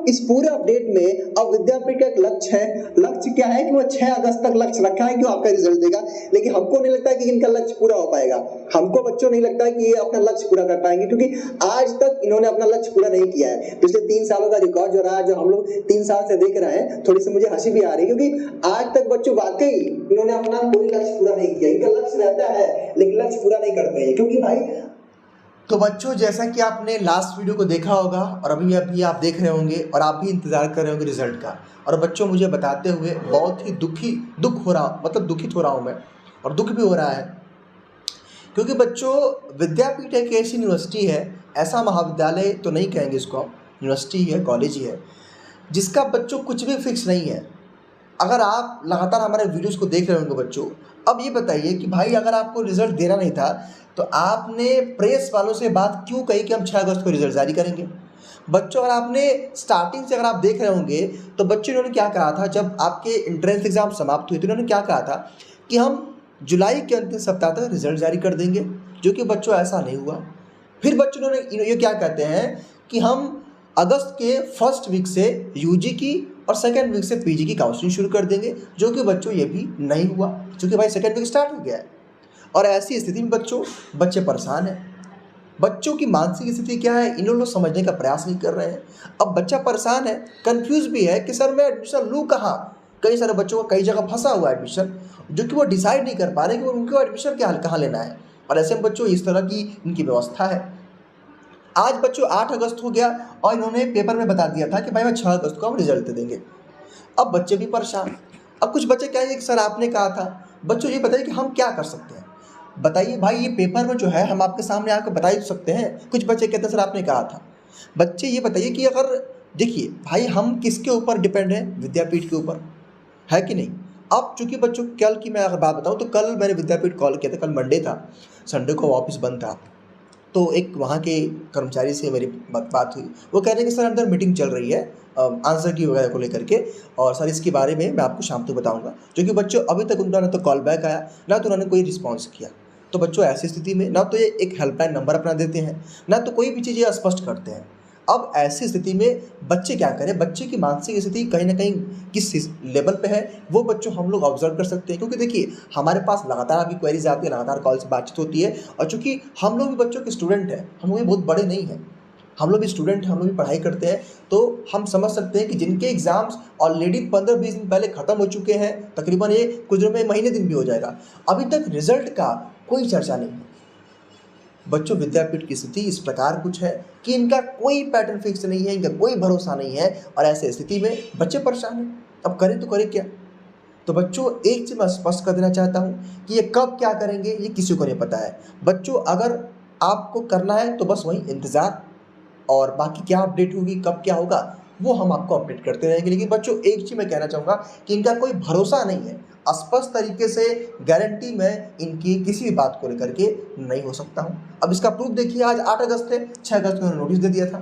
इस पूरे अपडेट में अब विद्यापीठ का एक लक्ष्य है। लक्ष्य क्या है कि वो 6 अगस्त तक लक्ष्य रखा है कि वो आपका रिजल्ट देगा, लेकिन हमको नहीं लगता है कि इनका लक्ष्य पूरा हो पाएगा। हमको बच्चों नहीं लगता है कि ये अपना लक्ष्य पूरा कर पाएंगे, क्योंकि आज तक इन्होंने अपना लक्ष्य पूरा नहीं किया है। पिछले 3 सालों का रिकॉर्ड जो रहा, जो हम लोग 3 साल से देख रहे हैं, थोड़ी सी मुझे हंसी भी आ रही है, क्योंकि आज तक बच्चों वाकई इन्होंने अपना कोई लक्ष्य पूरा नहीं किया। इनका लक्ष्य रहता है लेकिन लक्ष्य पूरा नहीं करते हैं, क्योंकि भाई तो बच्चों, जैसा कि आपने लास्ट वीडियो को देखा होगा और अभी आप देख रहे होंगे और आप भी इंतज़ार कर रहे होंगे रिजल्ट का, और बच्चों मुझे बताते हुए बहुत ही दुख हो रहा, मतलब दुखित हो रहा हूँ मैं, और दुख भी हो रहा है, क्योंकि बच्चों विद्यापीठ एक ऐसी यूनिवर्सिटी है, ऐसा महाविद्यालय तो नहीं कहेंगे इसको, यूनिवर्सिटी है, कॉलेज ही है, जिसका बच्चों कुछ भी फिक्स नहीं है। अगर आप लगातार हमारे वीडियोस को देख रहे होंगे बच्चों, अब ये बताइए कि भाई अगर आपको रिजल्ट देना नहीं था तो आपने प्रेस वालों से बात क्यों कही कि हम 6 अगस्त को रिजल्ट जारी करेंगे। बच्चों, अगर आपने स्टार्टिंग से अगर आप देख रहे होंगे तो बच्चों इन्होंने क्या कहा था, जब आपके एंट्रेंस एग्जाम समाप्त हुए तो इन्होंने क्या कहा था कि हम जुलाई के अंतिम सप्ताह तक रिजल्ट जारी कर देंगे, जो कि बच्चों ऐसा नहीं हुआ। फिर बच्चों ने ये क्या कहते हैं कि हम अगस्त के फर्स्ट वीक से यूजी की और सेकेंड वीक से पीजी की काउंसलिंग शुरू कर देंगे, जो कि बच्चों ये भी नहीं हुआ, क्योंकि भाई सेकेंड वीक स्टार्ट हो गया है। और ऐसी स्थिति में बच्चे परेशान हैं। बच्चों की मानसिक स्थिति क्या है, इन लोग समझने का प्रयास नहीं कर रहे हैं। अब बच्चा परेशान है, कंफ्यूज भी है कि सर मैं एडमिशन लूँ कहाँ। कई सारे बच्चों का कई जगह फंसा हुआ है एडमिशन, जो कि वो डिसाइड नहीं कर पा रहे कि उनको एडमिशन कहाँ लेना है। और ऐसे में बच्चों इस तरह की इनकी व्यवस्था है। आज बच्चों 8 अगस्त हो गया और इन्होंने पेपर में बता दिया था कि भाई मैं 6 अगस्त को हम रिजल्ट दे देंगे। अब बच्चे भी परेशान। अब कुछ बच्चे कहेंगे कि सर आपने कहा था। बच्चों ये बताइए कि हम क्या कर सकते हैं, बताइए भाई। ये पेपर में जो है हम आपके सामने आकर बता ही सकते हैं। कुछ बच्चे कहते हैं सर आपने कहा था। बच्चे ये बताइए कि अगर देखिए भाई हम किसके ऊपर डिपेंड हैं, विद्यापीठ के ऊपर, है कि नहीं। अब चूंकि बच्चों कल की मैं अगर बात बताऊं तो कल मैंने विद्यापीठ कॉल किया था, कल मंडे था, संडे को ऑफिस बंद था। तो एक वहाँ के कर्मचारी से मेरी बात हुई। वो कह रहे हैं कि सर अंदर मीटिंग चल रही है आंसर की वगैरह को लेकर के, और सर इसके बारे में मैं आपको शाम को बताऊंगा। जो कि बच्चों अभी तक उनका ना तो कॉल बैक आया, ना तो उन्होंने कोई रिस्पॉन्स किया। तो बच्चों ऐसी स्थिति में ना तो ये एक हेल्पलाइन नंबर अपना देते हैं, ना तो कोई भी चीज़ ये स्पष्ट करते हैं। अब ऐसी स्थिति में बच्चे क्या करें, बच्चे की मानसिक स्थिति कहीं ना कहीं किस लेवल पे है वो बच्चों हम लोग ऑब्जर्व कर सकते हैं। क्योंकि देखिए हमारे पास लगातार अभी क्वेरीज आती है, लगातार कॉल से बातचीत होती है, और चूंकि हम लोग भी बच्चों के स्टूडेंट हैं, हम लोग भी बहुत बड़े नहीं हैं, हम लोग भी स्टूडेंट हैं, हम लोग भी पढ़ाई करते हैं, तो हम समझ सकते हैं कि जिनके एग्जाम्स ऑलरेडी 15-20 दिन पहले ख़त्म हो चुके हैं, तकरीबन ये कुछ दिनों में महीने दिन भी हो जाएगा, अभी तक रिजल्ट का कोई चर्चा नहीं है। बच्चों विद्यापीठ की स्थिति इस प्रकार कुछ है कि इनका कोई पैटर्न फिक्स नहीं है, इनका कोई भरोसा नहीं है, और ऐसे स्थिति में बच्चे परेशान हैं। अब करें तो करें क्या। तो बच्चों एक चीज़ मैं स्पष्ट कर देना चाहता हूँ कि ये कब क्या करेंगे ये किसी को नहीं पता है। बच्चों अगर आपको करना है तो बस वही इंतज़ार, और बाकी क्या अपडेट होगी, कब क्या होगा वो हम आपको अपडेट करते रहेंगे। लेकिन बच्चों एक चीज़ मैं कहना चाहूँगा कि इनका कोई भरोसा नहीं है। स्पष्ट तरीके से गारंटी मैं इनकी किसी भी बात को लेकर के नहीं हो सकता हूँ। अब इसका प्रूफ देखिए, आज 8 अगस्त है, 6 अगस्त को उन्होंने नोटिस दे दिया था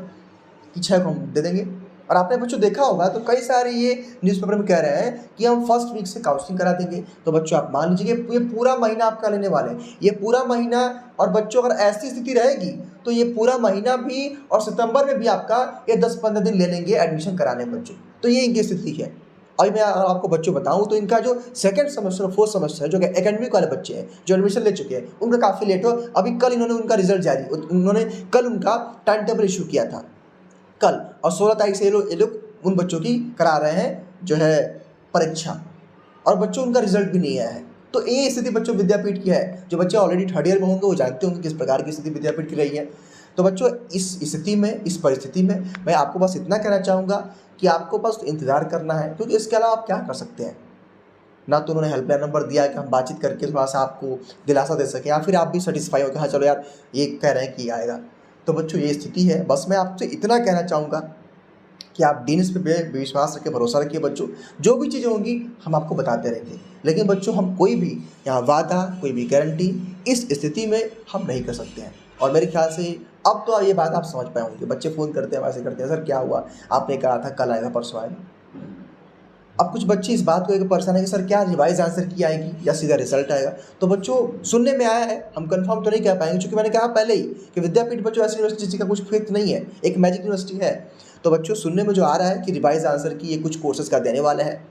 कि 6 को हम दे देंगे। और आपने बच्चों देखा होगा तो कई सारे ये न्यूज़पेपर में कह रहे हैं कि हम फर्स्ट वीक से काउंसलिंग करा देंगे। तो बच्चों आप मान लीजिए ये पूरा महीना आपका लेने वाले हैं, ये पूरा महीना। और बच्चों अगर ऐसी स्थिति रहेगी तो ये पूरा महीना भी और सितंबर में भी आपका ये 10-15 दिन ले लेंगे एडमिशन कराने बच्चों। तो ये इनकी स्थिति है। और मैं अगर आपको बच्चों बताऊं तो इनका जो सेकंड सेमेस्टर और फोर्थ सेमेस्टर है, जो कि एकेडमिक वाले बच्चे हैं जो एडमिशन ले चुके हैं, उनका काफ़ी लेट हो। अभी कल इन्होंने उनका रिजल्ट उन्होंने कल उनका टाइम टेबल इशू किया था कल, और 16 तारीख से ये लोग उन बच्चों की करा रहे हैं जो है परीक्षा, और बच्चों उनका रिजल्ट भी नहीं आया है। तो ये स्थिति बच्चों विद्यापीठ की है। जो बच्चे ऑलरेडी थर्ड ईयर में होंगे वो जानते होंगे किस प्रकार की स्थिति विद्यापीठ की रही है। तो बच्चों इस स्थिति में, इस परिस्थिति में मैं आपको बस इतना कहना चाहूँगा कि आपको बस इंतज़ार करना है, क्योंकि इसके अलावा आप क्या कर सकते हैं। ना तो उन्होंने हेल्पलाइन नंबर दिया कि हम बातचीत करके थोड़ा सा आपको दिलासा दे सकें, या फिर आप भी सेटिस्फाई हो कि हाँ चलो यार ये कह रहे हैं कि आएगा। तो बच्चों ये स्थिति है। बस मैं आपसे इतना कहना चाहूँगा कि आप डीन पे विश्वास रखिए, भरोसा रखिए। बच्चों जो भी चीज़ें होंगी हम आपको बताते रहेंगे, लेकिन बच्चों हम कोई भी यहाँ वादा, कोई भी गारंटी इस स्थिति में हम नहीं कर सकते हैं। और मेरे ख्याल से अब तो ये बात आप समझ पाए होंगे। बच्चे फ़ोन करते हैं, वैसे करते हैं, सर क्या हुआ, आपने कहा था कल आएगा परसों आएगा। अब कुछ बच्चे इस बात को लेकर परेशान है कि सर क्या रिवाइज आंसर की आएगी या सीधा रिजल्ट आएगा। तो बच्चों सुनने में आया है, हम कंफर्म तो नहीं कह पाएंगे, क्योंकि मैंने कहा पहले ही कि विद्यापीठ बच्चों ऐसी यूनिवर्सिटी जिसका कुछ फिक्स नहीं है, एक मैजिक यूनिवर्सिटी है। तो बच्चों सुनने में जो आ रहा है कि रिवाइज आंसर की ये कुछ कोर्सेज का देने वाले हैं।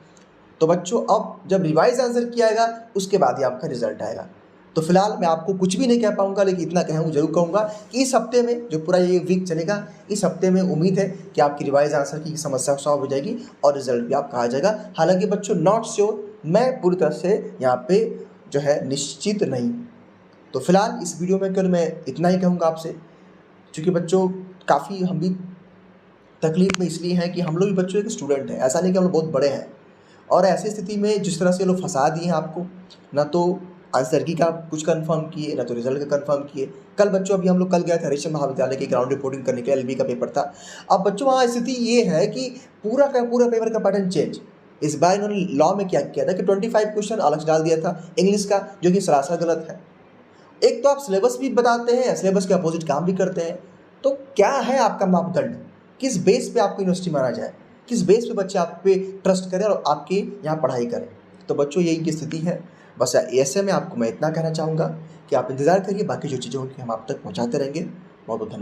तो बच्चों अब जब रिवाइज आंसर किया आएगा उसके बाद ही आपका रिजल्ट आएगा। तो फिलहाल मैं आपको कुछ भी नहीं कह पाऊंगा, लेकिन इतना जरूर कहूँगा कि इस हफ्ते में जो पूरा ये वीक चलेगा, इस हफ्ते में उम्मीद है कि आपकी रिवाइज आंसर की समस्या सॉल्व हो जाएगी और रिजल्ट भी आपका आ जाएगा। हालांकि बच्चों नॉट श्योर, मैं पूरी तरह से यहाँ पे जो है निश्चित नहीं। तो फिलहाल इस वीडियो में केवल मैं इतना ही कहूँगा आपसे, क्योंकि बच्चों काफ़ी हम भी तकलीफ में इसलिए हैं कि हम लोग भी बच्चों एक स्टूडेंट हैं, ऐसा नहीं कि हम लोग बहुत बड़े हैं। और ऐसी स्थिति में जिस तरह से लोग फंसा दिए हैं आपको, ना तो आंसर की का कुछ कंफर्म किए, ना तो रिजल्ट का कंफर्म किए। कल बच्चों अभी हम लोग कल गए थे हरिश्चंद्र महाविद्यालय की ग्राउंड रिपोर्टिंग करने के लिए, एलबी का पेपर था। अब बच्चों वहाँ स्थिति ये है कि पूरा का पूरा पेपर का पैटर्न चेंज। इस बार इन्होंने लॉ में क्या किया था कि 25 क्वेश्चन अलग से डाल दिया था इंग्लिश का, जो कि सरासर गलत है। एक तो आप सिलेबस भी बताते हैं, सिलेबस के अपोजिट काम भी करते हैं। तो क्या है आपका मापदंड, किस बेस पे आपको यूनिवर्सिटी माना जाए, किस बेस पे बच्चे आप पे ट्रस्ट करें और आपके यहाँ पढ़ाई करें। तो बच्चों यही की स्थिति है। बस ऐसे में आपको मैं इतना कहना चाहूँगा कि आप इंतज़ार करिए, बाकी जो चीज़ें होंगी हम आप तक पहुँचाते रहेंगे। बहुत बहुत धन्यवाद।